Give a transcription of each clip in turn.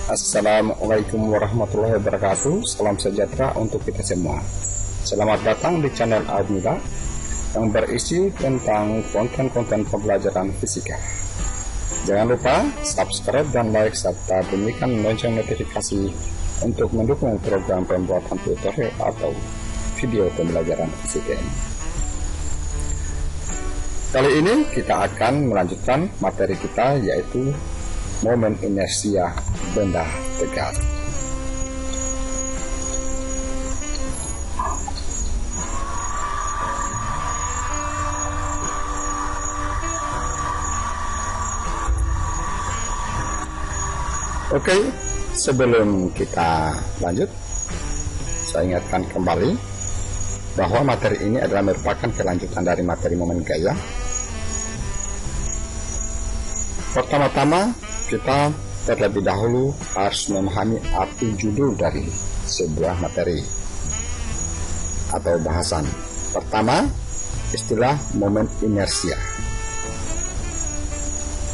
Assalamualaikum warahmatullahi wabarakatuh. Salam sejahtera untuk kita semua. Selamat datang di channel Almila yang berisi tentang konten-konten pembelajaran fisika. Jangan lupa subscribe dan like serta bunyikan lonceng notifikasi untuk mendukung program pembuatan tutorial atau video pembelajaran fisika ini. Kali ini kita akan melanjutkan materi kita, yaitu momen inersia benda tegar. Oke, sebelum kita lanjut, saya ingatkan kembali bahwa materi ini adalah merupakan kelanjutan dari materi momen gaya. Pertama-tama, kita terlebih dahulu harus memahami arti judul dari sebuah materi atau bahasan. Pertama, istilah momen inersia.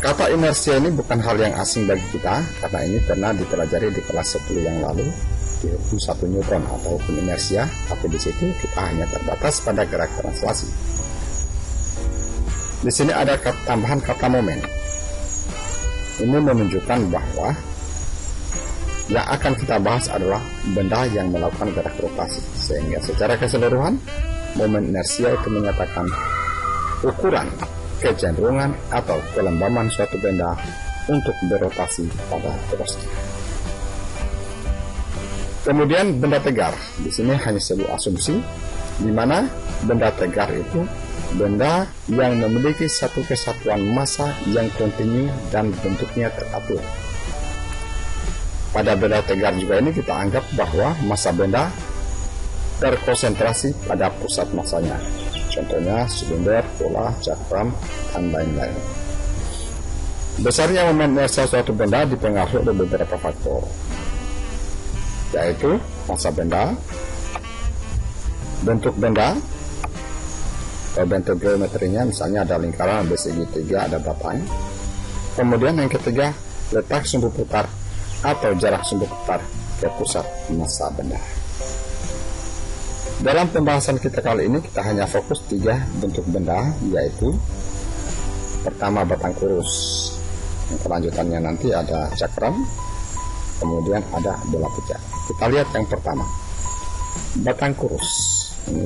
Kata inersia ini bukan hal yang asing bagi kita, karena ini pernah dipelajari di kelas 10 yang lalu di hukum 1 Newton atau hukum inersia, tapi di situ kita hanya terbatas pada gerak translasi. Di sini ada tambahan kata momen. Ini menunjukkan bahwa yang akan kita bahas adalah benda yang melakukan gerak rotasi, sehingga secara keseluruhan momen inersia itu menyatakan ukuran, kecenderungan atau kelembaban suatu benda untuk berotasi pada terusnya. Kemudian benda tegar, di sini hanya sebuah asumsi, di mana benda tegar itu benda yang memiliki satu kesatuan massa yang kontinu dan bentuknya teratur. Pada benda tegar juga ini kita anggap bahwa massa benda terkonsentrasi pada pusat massanya. Contohnya silinder, bola, cakram, dan lain-lain. Besarnya momen inersia suatu benda dipengaruhi oleh beberapa faktor, yaitu massa benda, bentuk benda, bentuk geometrinya, misalnya ada lingkaran, ada segitiga, ada batang. Kemudian yang ketiga, letak sumbu putar atau jarak sumbu putar ke pusat massa benda. Dalam pembahasan kita kali ini, kita hanya fokus 3 bentuk benda, yaitu pertama batang kurus, yang kelanjutannya nanti ada cakram, kemudian ada bola pecah. Kita lihat yang pertama, batang kurus. Ini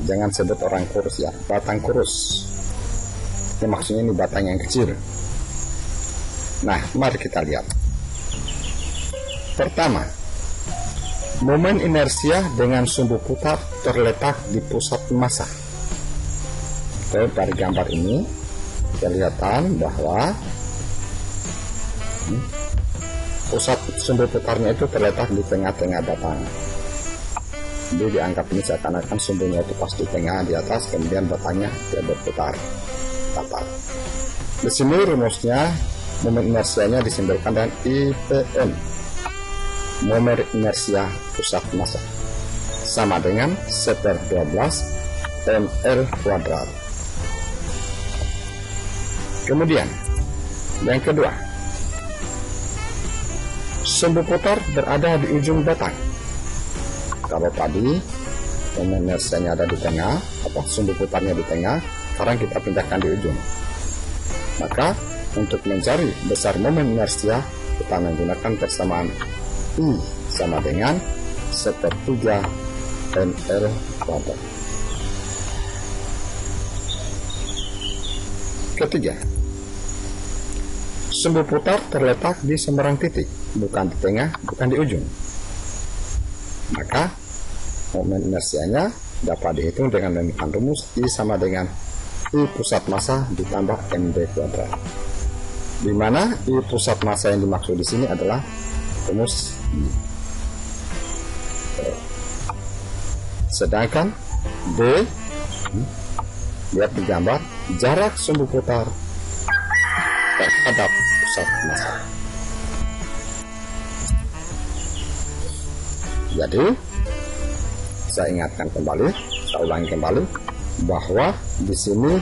jangan sebut orang kurus ya, batang kurus. Ini maksudnya ini batang yang kecil. Nah, mari kita lihat. Pertama, momen inersia dengan sumbu putar terletak di pusat massa. Oke, dari gambar ini kelihatan bahwa pusat sumbu putarnya itu terletak di tengah-tengah batang. Jadi dianggap ini seakan-akan sumbunya itu pas di tengah, di atas, kemudian batangnya dia berputar. Di sini rumusnya momen inersianya disimbolkan dengan IPM, momen inersia pusat massa, sama dengan 1/12 ml kuadrat. Kemudian yang kedua, sumbu putar berada di ujung batang. Kalau tadi momen inersianya ada di tengah, sumbu putarnya di tengah, sekarang kita pindahkan di ujung. Maka untuk mencari besar momen inersia, kita menggunakan persamaan I sama dengan 1/3 ml kuadrat. Ketiga, sumbu putar terletak di sembarang titik, bukan di tengah, bukan di ujung. Maka momen inersianya dapat dihitung dengan menggunakan rumus I sama dengan I pusat massa ditambah mv kuadrat, di mana I pusat massa yang dimaksud di sini adalah rumus I. Sedangkan D, lihat di gambar, jarak sumbu putar terhadap pusat massa. Jadi, saya ingatkan kembali, saya ulangi kembali, bahwa di sini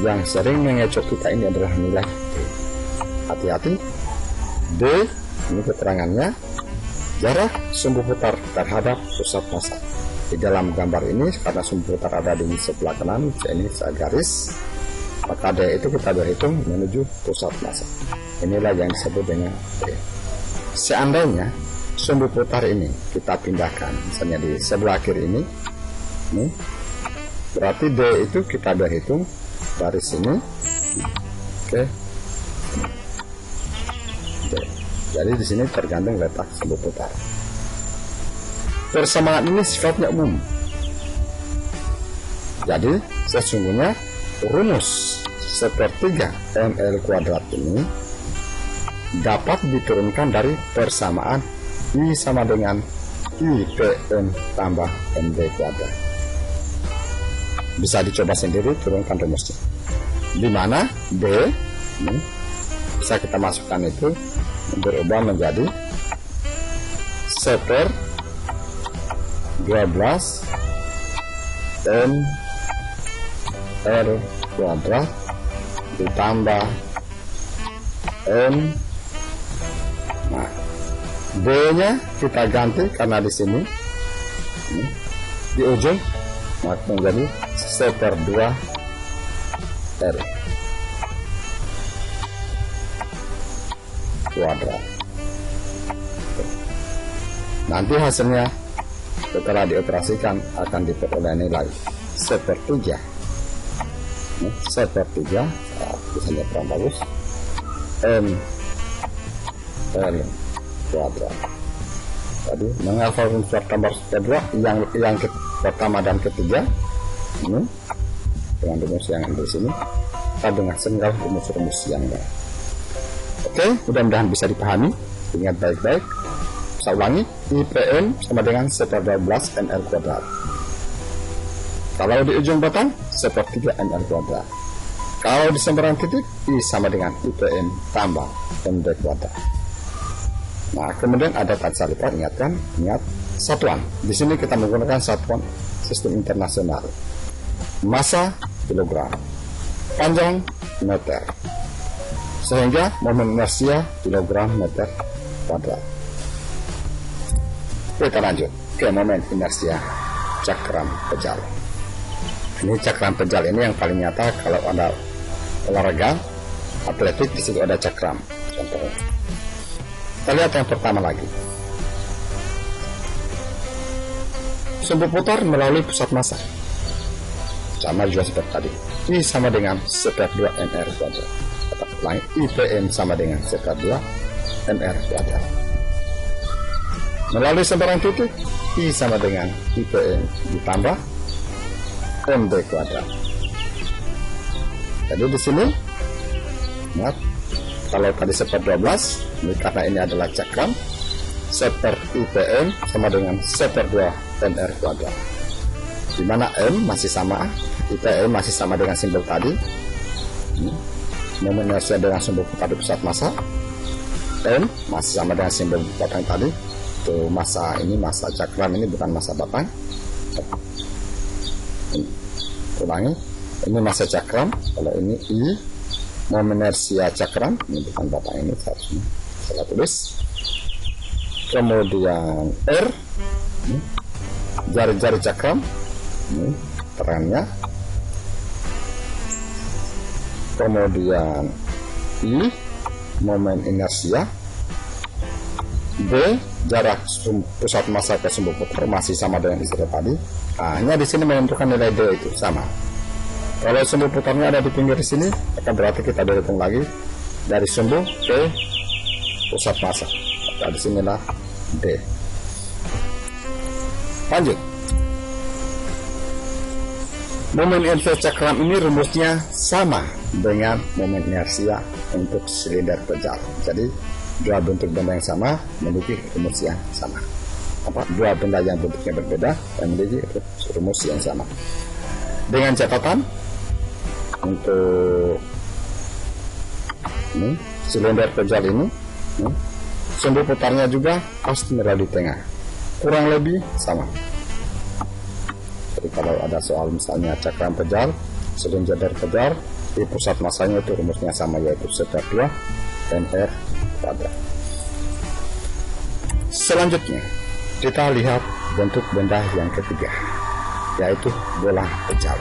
yang sering mengecoh kita ini adalah nilai D. Hati-hati, D Ini keterangannya, jarak sumbu putar terhadap pusat massa. Di dalam gambar ini, karena sumbu putar ada di sebelah kanan, ini saya garis, maka D itu kita berhitung menuju pusat massa. Inilah yang disebut dengan D. Seandainya sumbu putar ini kita pindahkan, misalnya di sebelah kiri ini, berarti D itu kita berhitung dari sini ke D. Jadi di sini tergantung letak sumbu putar. Persamaan ini sifatnya umum. Jadi sesungguhnya rumus sepertiga ml kuadrat ini dapat diturunkan dari persamaan I sama dengan IPM tambah MD kuadrat. Bisa dicoba sendiri turunkan rumusnya. Di mana D ini bisa kita masukkan itu berubah menjadi seper 12 MR kuadrat ditambah M. Nah, D nya kita ganti karena di sini di ujung maka menjadi seper 2 R kuadrat. Nanti hasilnya setelah dioperasikan akan diperoleh nilai sepertiga, misalnya kurang bagus, M L kuadrat. Tadi menghafal rumus tambah kedua yang pertama dan ketiga ini dengan rumus yang di sini, kita dengan senggal rumus-rumus yang lain. Oke, mudah-mudahan bisa dipahami. Ingat baik-baik. Saya ulangi, IPM sama dengan seper 12 ML kuadrat. Kalau di ujung batang, sepertiga ML kuadrat. Kalau di sembarangan titik, I sama dengan IPM tambah MD kuadrat. Nah, kemudian ada tata lipat, ingat satuan. Di sini kita menggunakan satuan sistem internasional. Massa kilogram, panjang meter, sehingga momen inersia kilogram meter kuadrat. Kita lanjut ke momen inersia cakram pejal. Ini cakram pejal ini yang paling nyata kalau ada olahraga atletik, di situ ada cakram contohnya. Kita lihat yang pertama lagi. Sumbu putar melalui pusat massa. Sama juga seperti tadi. I sama dengan seper 2 MR kuadrat. Kita ulangi, IPM sama dengan seper 2 MR kuadrat. Melalui sembarang titik, I sama dengan IPM ditambah MD kuadrat. Jadi di sini, ingat, kalau tadi seper 12, ini karena ini adalah cakram, seper IPM sama dengan seper 2 MR kuadrat. Di mana M masih sama, IPM masih sama dengan simbol tadi, momen inersia dengan sumbu putar di pusat massa, M masih sama dengan simbol batang tadi. Itu massa, ini massa cakram, ini bukan massa batang. Ulangi, ini massa cakram, kalau ini I, momen inersia cakram, ini bukan batang, ini seharusnya salah tulis. Kemudian R, jari-jari cakram, ini terangnya. Kemudian I, momen inersia. D, jarak pusat massa ke sumbu putar masih sama dengan istilah tadi. Hanya di sini menentukan nilai D itu sama. Kalau sumbu putarnya ada di pinggir sini, maka berarti kita berhitung lagi dari sumbu ke pusat massa. Maka di sinilah D. Lanjut. Momen inersia cakram ini rumusnya sama dengan momen inersia untuk silinder pejal. Jadi dua bentuk benda yang sama memiliki rumus yang sama. Dua benda yang bentuknya berbeda yang memiliki rumus yang sama. Dengan catatan untuk ini silinder pejal ini, sumbu putarnya juga pasti berada di tengah, kurang lebih sama. Jadi kalau ada soal misalnya cakram pejal, silinder pejal, di pusat massanya itu rumusnya sama, yaitu seper 2 MR kuadrat. Selanjutnya kita lihat bentuk benda yang ketiga, yaitu bola pejal.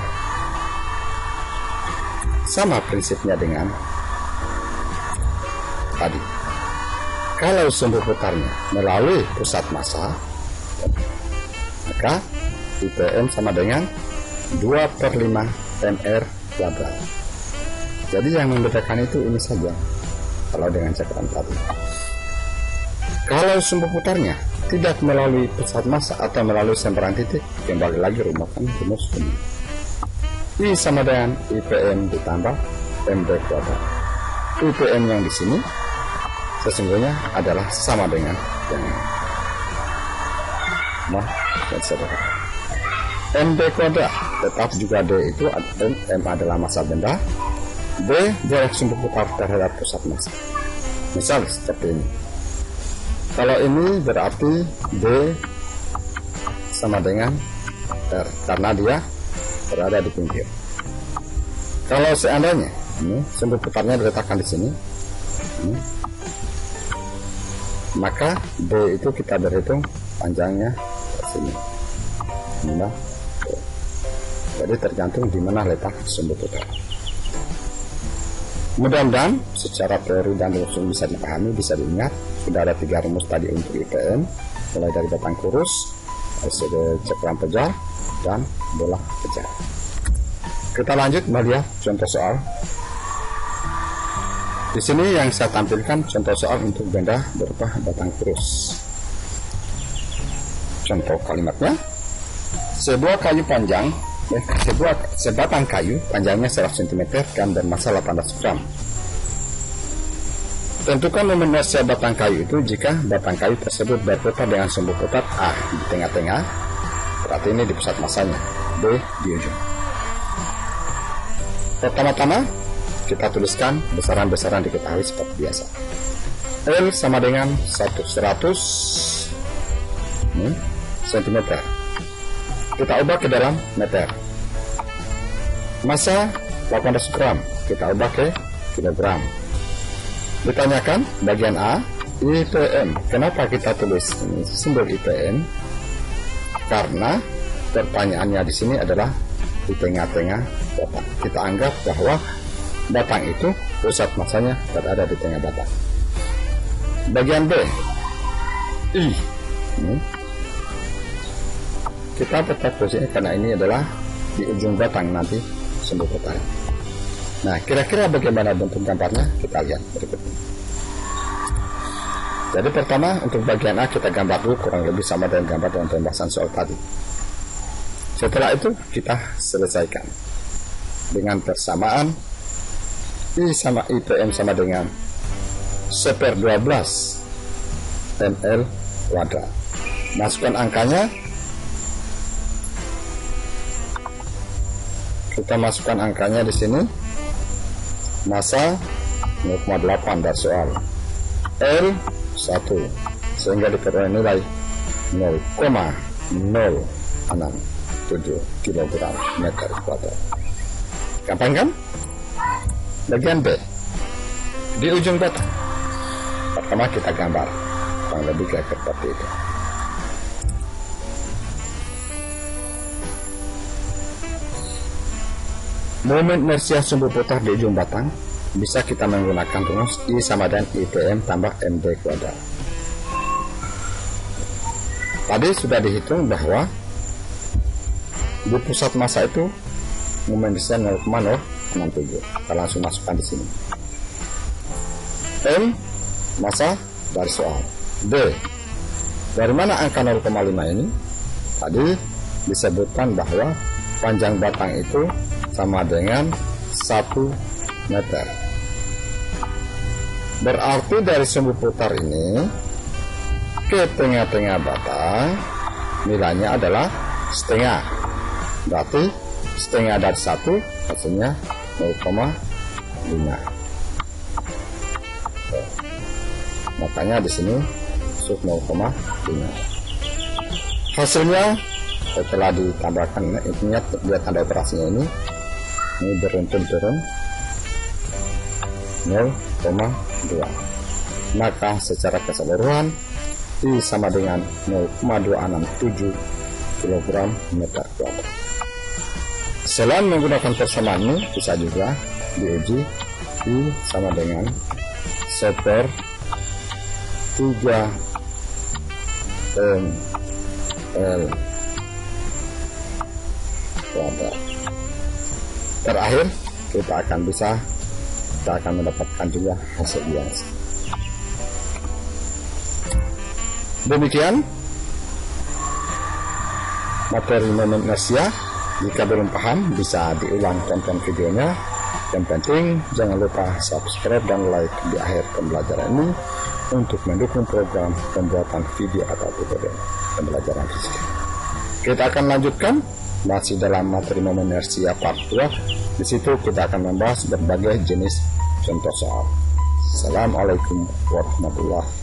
Sama prinsipnya dengan tadi. Kalau sumbu putarnya melalui pusat massa, maka IPM sama dengan 2/5 mr kuadrat. Jadi yang membedakan itu ini saja kalau dengan cakram tadi. Kalau sumbu putarnya tidak melalui pusat massa atau melalui sembarang titik, kembali lagi rumuskan rumus ini. I sama dengan IPM ditambah MB kuadrat. IPM yang di sini sesungguhnya adalah sama dengan yang MB kuadrat, tetap juga D itu M adalah massa benda, D jarak sumbu putar terhadap pusat massa. Misal seperti ini. Kalau ini berarti D sama dengan R karena dia berada di pinggir. Kalau seandainya ini sumbu putarnya diletakkan di sini, ini, maka D itu kita berhitung panjangnya ke sini. Nah, jadi tergantung di mana letak sumbu putar. Mudah-mudahan secara teori dan rumus bisa dipahami, bisa diingat. Sudah ada 3 rumus tadi untuk IPM, mulai dari batang kurus, cakram pejal, dan bola pejal. Kita lanjut melihat contoh soal. Di sini yang saya tampilkan contoh soal untuk benda berupa batang kurus. Contoh kalimatnya, sebatang kayu panjangnya 100 cm dan bermassa 18 gram. Tentukan momen inersia batang kayu itu jika batang kayu tersebut berputar dengan sumbu putar A di tengah-tengah, berarti ini di pusat massanya, B di ujung. Pertama-tama kita tuliskan besaran-besaran diketahui seperti biasa. L sama dengan 100 cm. Kita ubah ke dalam meter. Massa 18 gram, kita ubah ke kilogram. Ditanyakan bagian A, IPM. Kenapa kita tulis ini simbol IPM? Karena pertanyaannya di sini adalah di tengah-tengah batang. Kita anggap bahwa batang itu pusat massanya berada di tengah batang. Bagian B, I. Ini. Kita tetap posisinya karena ini adalah di ujung batang nanti sumbu putar. Nah, kira-kira bagaimana bentuk gambarnya? Kita lihat berikut ini. Jadi pertama untuk bagian A kita gambar dulu kurang lebih sama dengan gambar dalam pembahasan soal tadi. Setelah itu kita selesaikan dengan persamaan I sama IPM sama dengan 1/12 ml kuadrat. Masukkan angkanya. Kita masukkan angkanya di sini. Massa 0,8 dari soal. L 1 sehingga diperoleh nilai 0,067 kg meter kuadrat. Gampang kan? Bagian B di ujung batang. Pertama kita gambar kurang lebih kayak seperti itu. Momen inersia sumbu putar di ujung batang bisa kita menggunakan rumus I sama dengan IPM tambah MB kuadrat. Tadi sudah dihitung bahwa di pusat massa itu momen inersia 0,067. Kita langsung masukkan di sini. M massa dari soal. B dari mana angka 0,5 ini? Tadi disebutkan bahwa panjang batang itu sama dengan 1 meter. Berarti dari sumbu putar ini ke tengah-tengah batang nilainya adalah setengah. Berarti setengah dari 1 hasilnya 0,5. Makanya di sini sub 0,5. Hasilnya setelah ditambahkan ingat dia tanda operasinya ini beruntun turun 0,2. Maka secara keseluruhan I sama dengan 0,267 kg meter kuadrat. Selain menggunakan persamaan ini, bisa juga diuji I sama dengan 1/3 ml kuadrat. Terakhir kita akan mendapatkan juga hasil yang demikian materi momen inersia. Jika belum paham, bisa diulang tonton videonya. Yang penting jangan lupa subscribe dan like di akhir pembelajaran ini untuk mendukung program pembuatan video atau tutorial pembelajaran fisika. Kita akan lanjutkan masih dalam materi momen inersia part 2. Di situ kita akan membahas berbagai jenis contoh soal. Assalamualaikum warahmatullahi wabarakatuh.